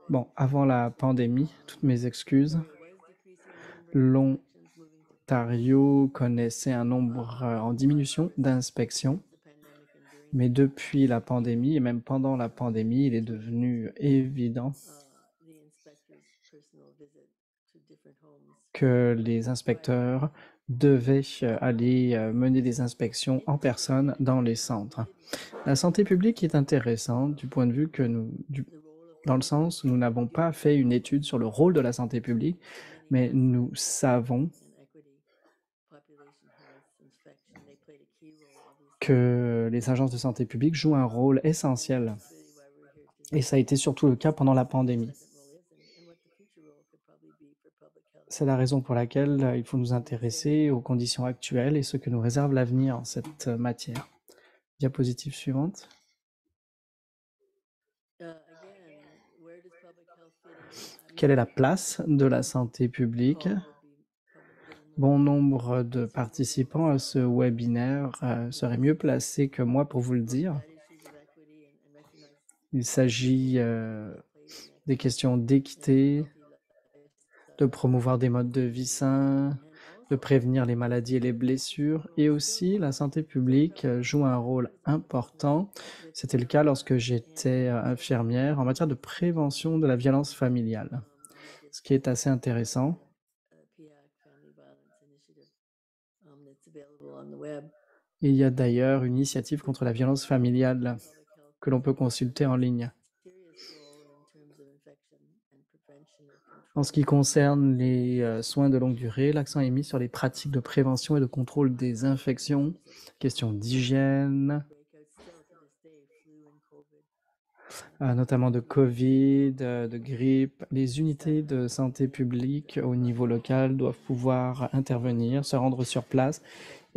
Bon, avant la pandémie, toutes mes excuses, l'Ontario connaissait un nombre, en diminution d'inspections, mais depuis la pandémie et même pendant la pandémie, il est devenu évident que les inspecteurs devaient, aller, mener des inspections en personne dans les centres. La santé publique est intéressante du point de vue que dans le sens où nous n'avons pas fait une étude sur le rôle de la santé publique, mais nous savons que les agences de santé publique jouent un rôle essentiel et ça a été surtout le cas pendant la pandémie. C'est la raison pour laquelle, il faut nous intéresser aux conditions actuelles et ce que nous réserve l'avenir en cette, matière. Diapositive suivante. Quelle est la place de la santé publique? Bon nombre de participants à ce webinaire, seraient mieux placés que moi pour vous le dire. Il s'agit, des questions d'équité, de promouvoir des modes de vie sains, de prévenir les maladies et les blessures et aussi la santé publique, joue un rôle important. C'était le cas lorsque j'étais, infirmière en matière de prévention de la violence familiale. Ce qui est assez intéressant. Il y a d'ailleurs une initiative contre la violence familiale que l'on peut consulter en ligne. En ce qui concerne les soins de longue durée, l'accent est mis sur les pratiques de prévention et de contrôle des infections, questions d'hygiène, notamment de Covid, de grippe. Les unités de santé publique au niveau local doivent pouvoir intervenir, se rendre sur place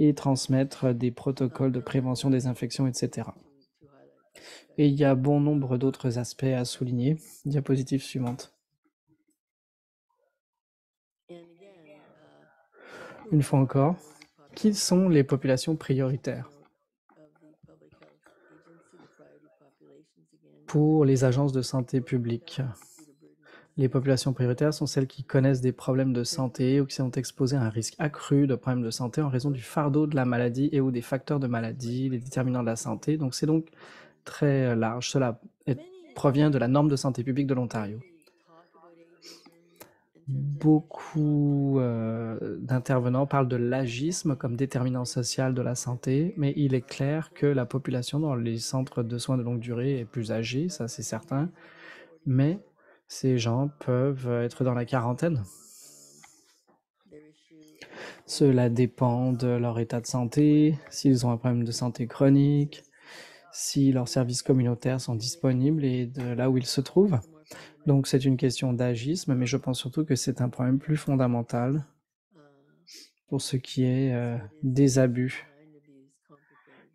et transmettre des protocoles de prévention des infections, etc. Et il y a bon nombre d'autres aspects à souligner. Diapositive suivante. Une fois encore, qui sont les populations prioritaires pour les agences de santé publique? Les populations prioritaires sont celles qui connaissent des problèmes de santé ou qui sont exposées à un risque accru de problèmes de santé en raison du fardeau de la maladie et ou des facteurs de maladie, les déterminants de la santé. Donc c'est donc très large. Cela provient de la norme de santé publique de l'Ontario. Beaucoup d'intervenants parlent de l'agisme comme déterminant social de la santé, mais il est clair que la population dans les centres de soins de longue durée est plus âgée, ça c'est certain, mais ces gens peuvent être dans la quarantaine. Cela dépend de leur état de santé, s'ils ont un problème de santé chronique, si leurs services communautaires sont disponibles et de là où ils se trouvent. Donc c'est une question d'agisme, mais je pense surtout que c'est un problème plus fondamental pour ce qui est des abus.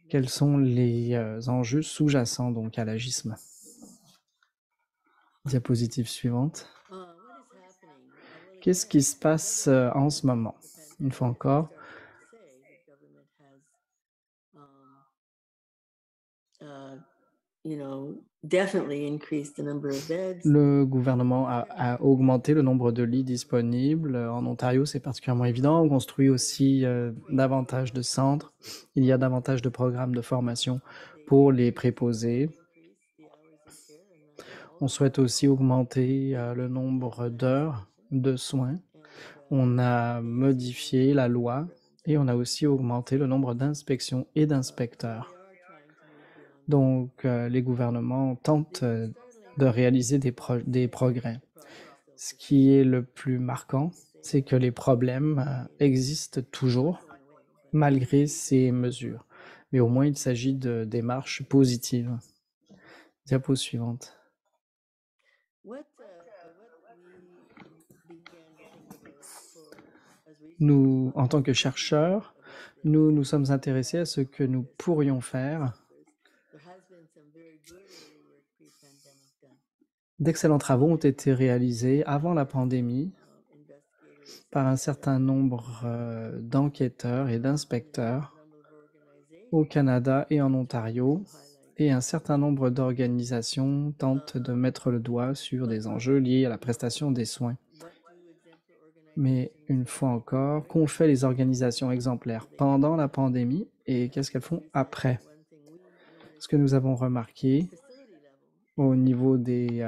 Quels sont les enjeux sous-jacents donc à l'agisme? Diapositive suivante. Qu'est-ce qui se passe en ce moment? Une fois encore, le gouvernement a augmenté le nombre de lits disponibles. En Ontario, c'est particulièrement évident. On construit aussi davantage de centres. Il y a davantage de programmes de formation pour les préposés. On souhaite aussi augmenter le nombre d'heures de soins. On a modifié la loi et on a aussi augmenté le nombre d'inspections et d'inspecteurs. Donc, les gouvernements tentent de réaliser des progrès. Ce qui est le plus marquant, c'est que les problèmes existent toujours malgré ces mesures. Mais au moins, il s'agit de démarches positives. Diapo suivante. Nous, en tant que chercheurs, nous nous sommes intéressés à ce que nous pourrions faire. D'excellents travaux ont été réalisés avant la pandémie par un certain nombre d'enquêteurs et d'inspecteurs au Canada et en Ontario, et un certain nombre d'organisations tentent de mettre le doigt sur des enjeux liés à la prestation des soins. Mais une fois encore, qu'ont fait les organisations exemplaires pendant la pandémie et qu'est-ce qu'elles font après? Ce que nous avons remarqué au niveau des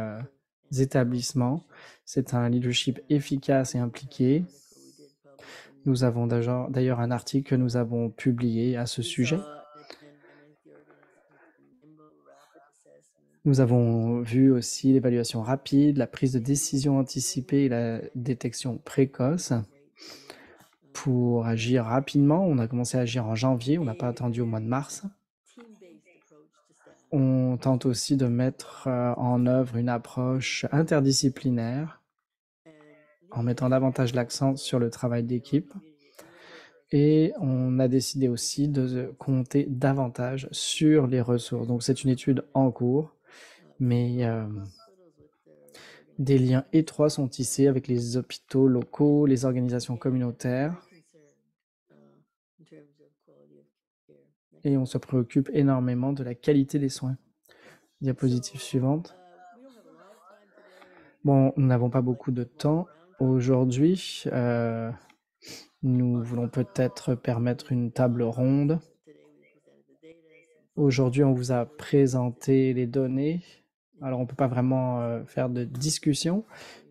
établissements, c'est un leadership efficace et impliqué. Nous avons d'ailleurs un article que nous avons publié à ce sujet. Nous avons vu aussi l'évaluation rapide, la prise de décision anticipée et la détection précoce. Pour agir rapidement, on a commencé à agir en janvier, on n'a pas attendu au mois de mars. On tente aussi de mettre en œuvre une approche interdisciplinaire en mettant davantage l'accent sur le travail d'équipe. Et on a décidé aussi de compter davantage sur les ressources. Donc c'est une étude en cours, mais des liens étroits sont tissés avec les hôpitaux locaux, les organisations communautaires, et on se préoccupe énormément de la qualité des soins. Diapositive suivante. Bon, nous n'avons pas beaucoup de temps aujourd'hui. Nous voulons peut-être permettre une table ronde. Aujourd'hui, on vous a présenté les données. Alors, on ne peut pas vraiment faire de discussion,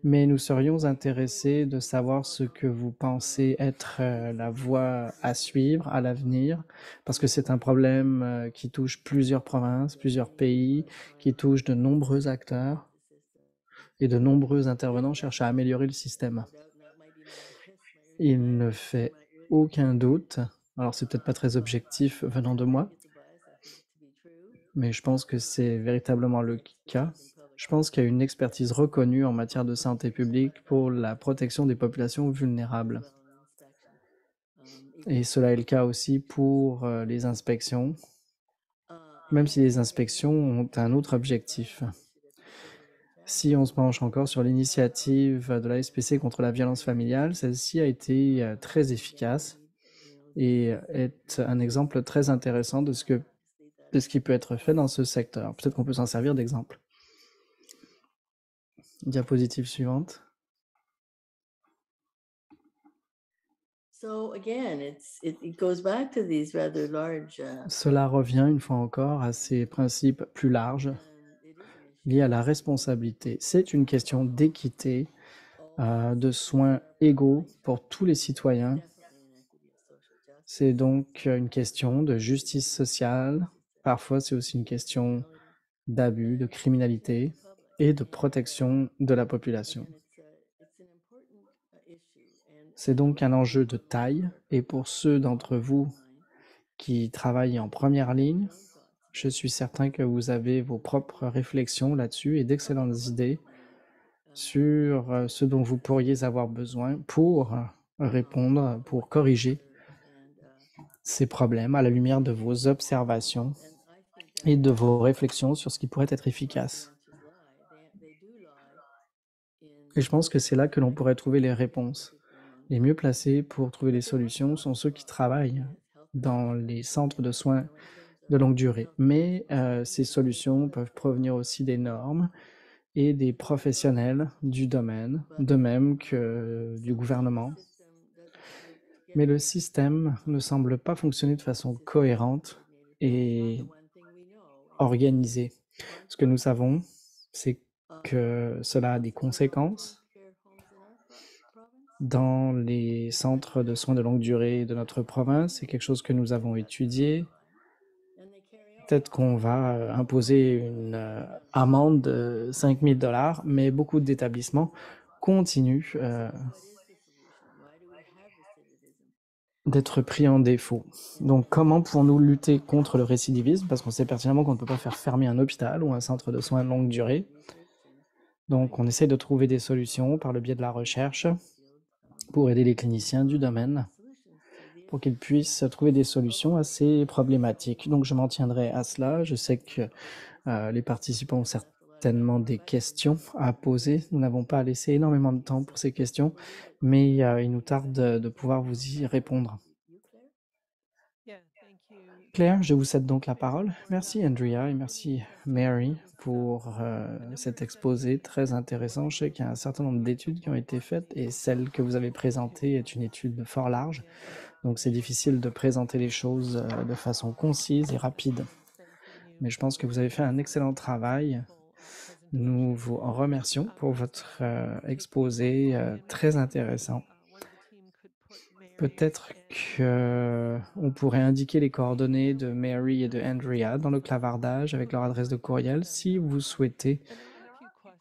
mais nous serions intéressés de savoir ce que vous pensez être la voie à suivre à l'avenir, parce que c'est un problème qui touche plusieurs provinces, plusieurs pays, qui touche de nombreux acteurs, et de nombreux intervenants cherchent à améliorer le système. Il ne fait aucun doute, alors c'est peut-être pas très objectif venant de moi, mais je pense que c'est véritablement le cas. Je pense qu'il y a une expertise reconnue en matière de santé publique pour la protection des populations vulnérables. Et cela est le cas aussi pour les inspections, même si les inspections ont un autre objectif. Si on se penche encore sur l'initiative de la SPC contre la violence familiale, celle-ci a été très efficace et est un exemple très intéressant de ce qui peut être fait dans ce secteur. Peut-être qu'on peut s'en servir d'exemple. Diapositive suivante. Cela revient une fois encore à ces principes plus larges liés à la responsabilité. C'est une question d'équité, de soins égaux pour tous les citoyens. C'est donc une question de justice sociale. Parfois, c'est aussi une question d'abus, de criminalité et de protection de la population. C'est donc un enjeu de taille et pour ceux d'entre vous qui travaillent en première ligne, je suis certain que vous avez vos propres réflexions là-dessus et d'excellentes idées sur ce dont vous pourriez avoir besoin pour répondre, pour corriger ces problèmes à la lumière de vos observations et de vos réflexions sur ce qui pourrait être efficace. Et je pense que c'est là que l'on pourrait trouver les réponses. Les mieux placés pour trouver des solutions sont ceux qui travaillent dans les centres de soins de longue durée. Mais ces solutions peuvent provenir aussi des normes et des professionnels du domaine, de même que du gouvernement. Mais le système ne semble pas fonctionner de façon cohérente et organisée. Ce que nous savons, c'est que cela a des conséquences dans les centres de soins de longue durée de notre province. C'est quelque chose que nous avons étudié. Peut-être qu'on va imposer une amende de 5 000 $, mais beaucoup d'établissements continuent d'être pris en défaut. Donc, comment pouvons-nous lutter contre le récidivisme? Parce qu'on sait pertinemment qu'on ne peut pas faire fermer un hôpital ou un centre de soins de longue durée. Donc, on essaie de trouver des solutions par le biais de la recherche pour aider les cliniciens du domaine pour qu'ils puissent trouver des solutions à ces problématiques. Donc, je m'en tiendrai à cela. Je sais que les participants ont certainement des questions à poser. Nous n'avons pas laissé énormément de temps pour ces questions, mais il nous tarde de pouvoir vous y répondre. Yeah, thank you. Claire, je vous cède donc la parole. Merci Andrea et merci Mary pour cet exposé très intéressant. Je sais qu'il y a un certain nombre d'études qui ont été faites et celle que vous avez présentée est une étude fort large. Donc c'est difficile de présenter les choses de façon concise et rapide. Mais je pense que vous avez fait un excellent travail. Nous vous en remercions pour votre exposé très intéressant. Peut-être qu'on pourrait indiquer les coordonnées de Mary et de Andrea dans le clavardage avec leur adresse de courriel si vous souhaitez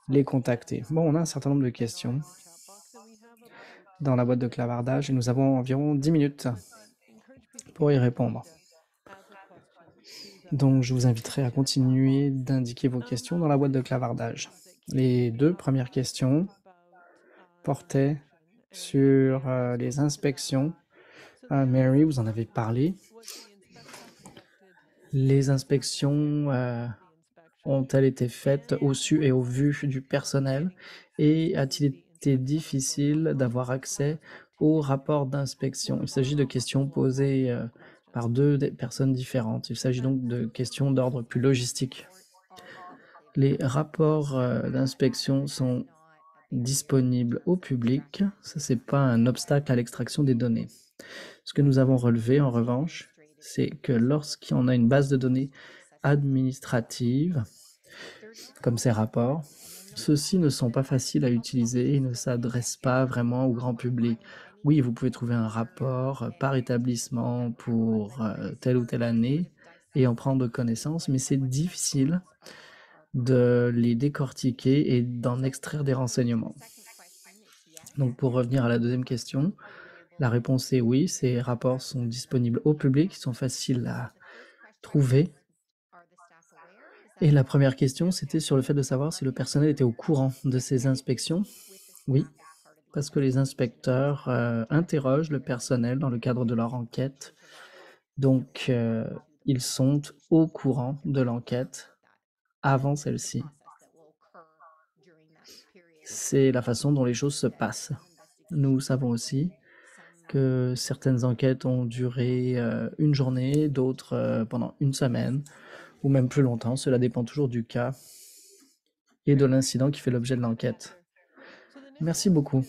les contacter. Bon, on a un certain nombre de questions dans la boîte de clavardage et nous avons environ 10 minutes pour y répondre. Donc je vous inviterai à continuer d'indiquer vos questions dans la boîte de clavardage. Les deux premières questions portaient sur les inspections. Mary, vous en avez parlé. Les inspections ont-elles été faites au su et au vu du personnel et a-t-il été difficile d'avoir accès au rapport d'inspection? Il s'agit de questions posées par deux personnes différentes. Il s'agit donc de questions d'ordre plus logistique. Les rapports d'inspection sont disponibles au public. Ça, c'est pas un obstacle à l'extraction des données. Ce que nous avons relevé, en revanche, c'est que lorsqu'on a une base de données administrative, comme ces rapports, ceux-ci ne sont pas faciles à utiliser et ne s'adressent pas vraiment au grand public. Oui, vous pouvez trouver un rapport par établissement pour telle ou telle année et en prendre connaissance, mais c'est difficile de les décortiquer et d'en extraire des renseignements. Donc pour revenir à la deuxième question, la réponse est oui, ces rapports sont disponibles au public, ils sont faciles à trouver. Et la première question, c'était sur le fait de savoir si le personnel était au courant de ces inspections. Oui, parce que les inspecteurs interrogent le personnel dans le cadre de leur enquête. Donc, ils sont au courant de l'enquête avant celle-ci. C'est la façon dont les choses se passent. Nous savons aussi que certaines enquêtes ont duré une journée, d'autres pendant une semaine, ou même plus longtemps. Cela dépend toujours du cas et de l'incident qui fait l'objet de l'enquête. Merci beaucoup.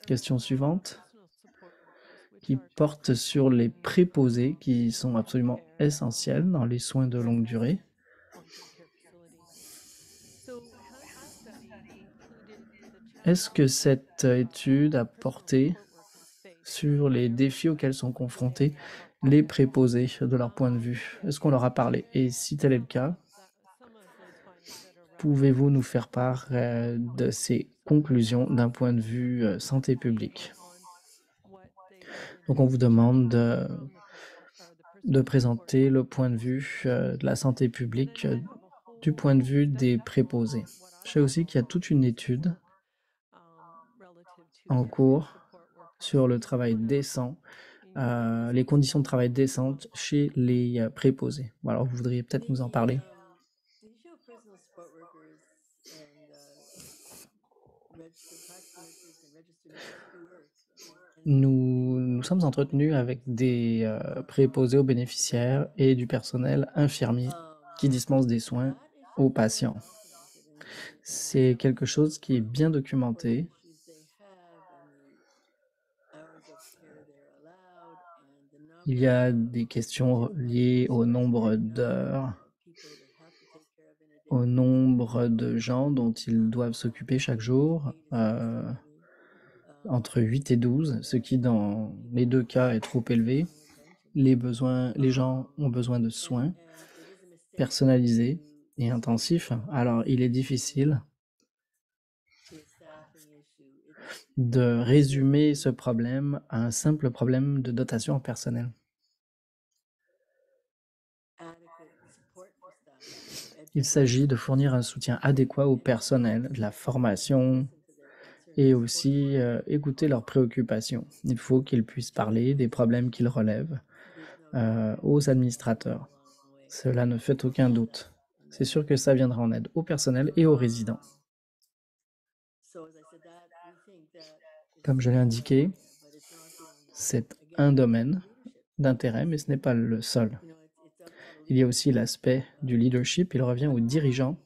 Question suivante, qui porte sur les préposés qui sont absolument essentiels dans les soins de longue durée. Est-ce que cette étude a porté sur les défis auxquels sont confrontés les préposés de leur point de vue? Est-ce qu'on leur a parlé? Et si tel est le cas, pouvez-vous nous faire part de ces conclusions d'un point de vue santé publique? Donc on vous demande de présenter le point de vue de la santé publique du point de vue des préposés. Je sais aussi qu'il y a toute une étude en cours sur le travail décent, les conditions de travail décentes chez les préposés. Alors vous voudriez peut-être nous en parler? The issue of personal support workers and registered practice nurses and registered nurses who work Nous sommes entretenus avec des préposés aux bénéficiaires et du personnel infirmier qui dispense des soins that issue aux is well patients. documented in the C'est quelque chose qui est bien what documenté. issues they have and the hours of care they're allowed and the Il number y a of des questions liées au nombre d'heures, people they have to take care of in a day. au nombre de gens dont ils doivent s'occuper chaque jour, entre 8 et 12, ce qui dans les deux cas est trop élevé. Les gens ont besoin de soins personnalisés et intensifs. Alors il est difficile de résumer ce problème à un simple problème de dotation en personnel. Il s'agit de fournir un soutien adéquat au personnel, de la formation et aussi écouter leurs préoccupations. Il faut qu'ils puissent parler des problèmes qu'ils relèvent aux administrateurs. Cela ne fait aucun doute. C'est sûr que ça viendra en aide au personnel et aux résidents. Comme je l'ai indiqué, c'est un domaine d'intérêt, mais ce n'est pas le seul. You know, it's up to the Il y a leader aussi l'aspect du leadership, il revient aux dirigeants.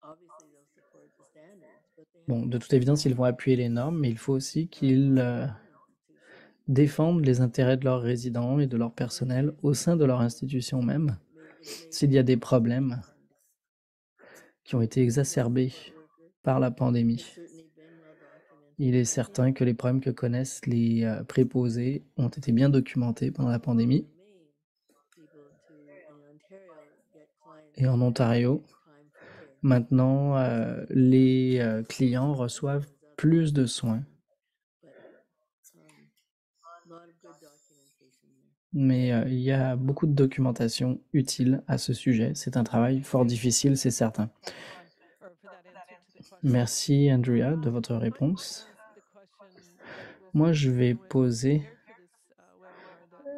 uh, obviously they'll support the standards, but they have Bon, to de toute évidence, ils vont appuyer les normes, mais il faut aussi qu'ils défendent les intérêts de leurs résidents et de leur personnel au sein de leur institution même. S'il y a des problèmes qui ont été exacerbés par la pandémie, il est certain que les problèmes que connaissent les préposés ont été bien documentés pendant la pandémie. Et en Ontario, maintenant, les clients reçoivent plus de soins. Mais il y a beaucoup de documentation utile à ce sujet. C'est un travail fort difficile, c'est certain. Merci, Andrea, de votre réponse. Moi, je vais poser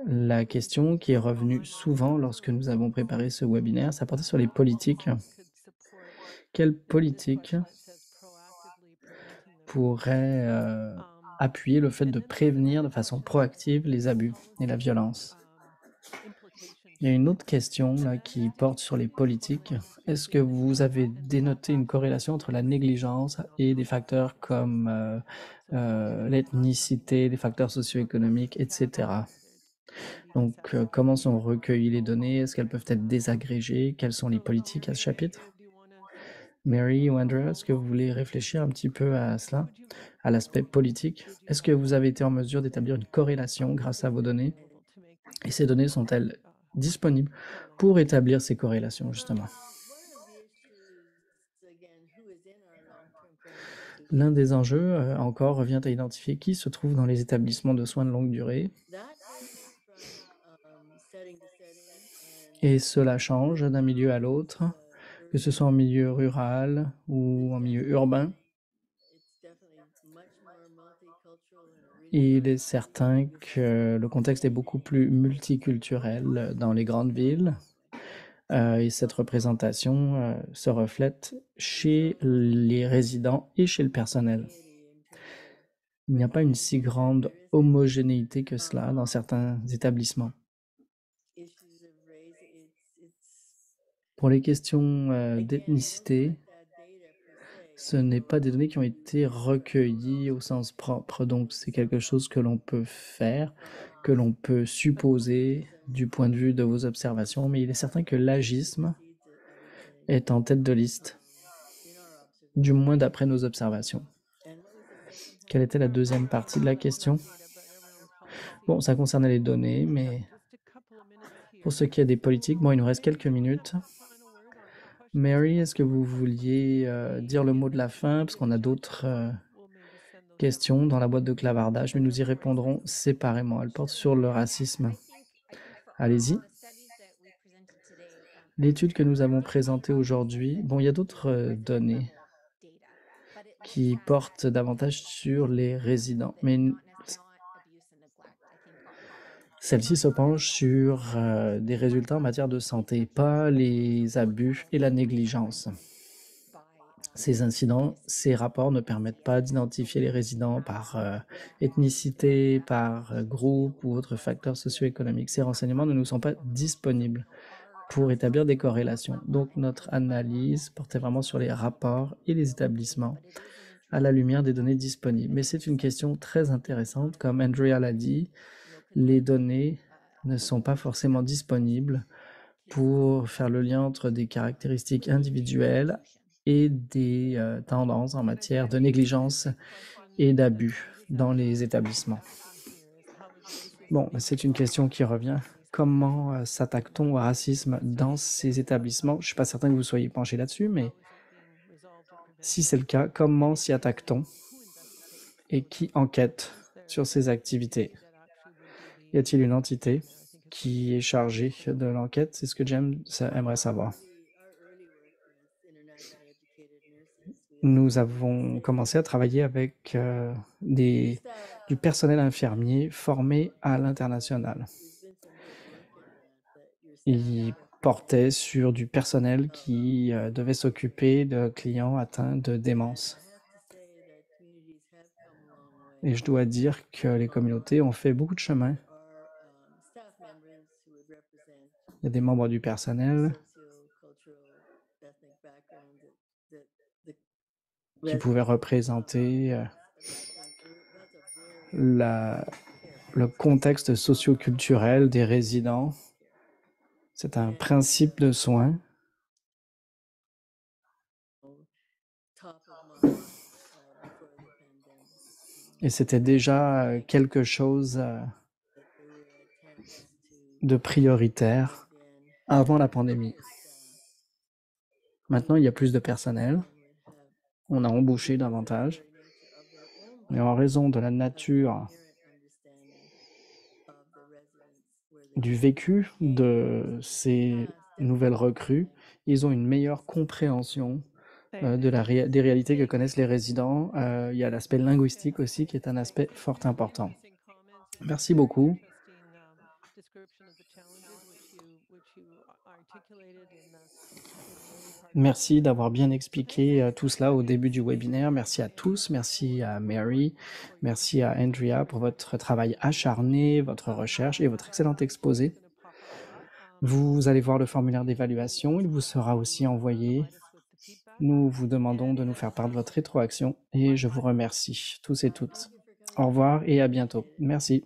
la question qui est revenue souvent lorsque nous avons préparé ce webinaire. Ça portait sur les politiques. Quelles politiques pourraient appuyer le fait de prévenir de façon proactive les abus et la violence? Il y a une autre question là, qui porte sur les politiques. Est-ce que vous avez dénoté une corrélation entre la négligence et des facteurs comme l'ethnicité, les facteurs socio-économiques, etc. Donc, comment sont recueillies les données? Est-ce qu'elles peuvent être désagrégées? Quelles sont les politiques à ce chapitre? Mary ou Andrea, est-ce que vous voulez réfléchir un petit peu à cela, à l'aspect politique? Est-ce que vous avez été en mesure d'établir une corrélation grâce à vos données? Et ces données sont-elles disponibles pour établir ces corrélations, justement? L'un des enjeux, encore, revient à identifier qui se trouve dans les établissements de soins de longue durée. Et cela change d'un milieu à l'autre, que ce soit en milieu rural ou en milieu urbain. Il est certain que le contexte est beaucoup plus multiculturel dans les grandes villes. Et cette représentation se reflète chez les résidents et chez le personnel. Il n'y a pas une si grande homogénéité que cela dans certains établissements. Pour les questions d'ethnicité, ce n'est pas des données qui ont été recueillies au sens propre, donc c'est quelque chose que l'on peut faire, que l'on peut supposer du point de vue de vos observations, mais il est certain que l'agisme est en tête de liste, du moins d'après nos observations. Quelle était la deuxième partie de la question? Bon, ça concernait les données, mais pour ce qui est des politiques, bon, il nous reste quelques minutes. Mary, est-ce que vous vouliez dire le mot de la fin, parce qu'on a d'autres questions dans la boîte de clavardage, mais nous y répondrons séparément. Elle porte sur le racisme. Allez-y. L'étude que nous avons présentée aujourd'hui, bon, il y a d'autres données qui portent davantage sur les résidents, mais celle-ci se penche sur des résultats en matière de santé, pas les abus et la négligence. Ces incidents, ces rapports ne permettent pas d'identifier les résidents par ethnicité, par groupe ou autres facteurs socio-économiques. Ces renseignements ne nous sont pas disponibles pour établir des corrélations. Donc notre analyse portait vraiment sur les rapports et les établissements à la lumière des données disponibles. Mais c'est une question très intéressante. Comme Andrea l'a dit, les données ne sont pas forcément disponibles pour faire le lien entre des caractéristiques individuelles et des tendances en matière de négligence et d'abus dans les établissements. Bon, c'est une question qui revient. Comment s'attaque-t-on au racisme dans ces établissements? Je ne suis pas certain que vous soyez penché là-dessus, mais si c'est le cas, comment s'y attaque-t-on? Et qui enquête sur ces activités? Y a-t-il une entité qui est chargée de l'enquête? C'est ce que James aimerait savoir. Nous avons commencé à travailler avec du personnel infirmier formé à l'international. Il portait sur du personnel qui devait s'occuper de clients atteints de démence. Et je dois dire que les communautés ont fait beaucoup de chemin staff members who would represent Il y a des membres du personnel socio-cultural, ethnic background that the qui pouvaient residents représenter and I think that's a very la- care le principle contexte socio-culturel des résidents. care. C'est un And principe de soins top of mind before the pandemic. et c'était déjà quelque chose That there were attempts to de prioritaire again avant la pandémie. staff Maintenant, il y a plus de personnel, and would have on a embauché because of the davantage, very nature of their own mais en raison de la nature inherent understanding of the residents where they du live. vécu de In the ces past, they nouvelles would recrues, ils ont une meilleure compréhension They- des réalités que connaissent les résidents. Il y a l'aspect linguistique aussi qui est un aspect fort important. Interesting comments and Merci very beaucoup. interesting, description of the challenges which you articulated in the early part of the Merci webinar. d'avoir bien expliqué tout cela au début du webinaire. Merci à tous, merci à Mary, merci à Andrea pour votre travail acharné, votre recherche et votre excellent exposé. Vous allez voir le formulaire d'évaluation, il vous sera aussi envoyé. Nous vous demandons de nous faire part de votre rétroaction et je vous remercie tous et toutes. Thank you for coming. Au revoir et à bientôt. Merci.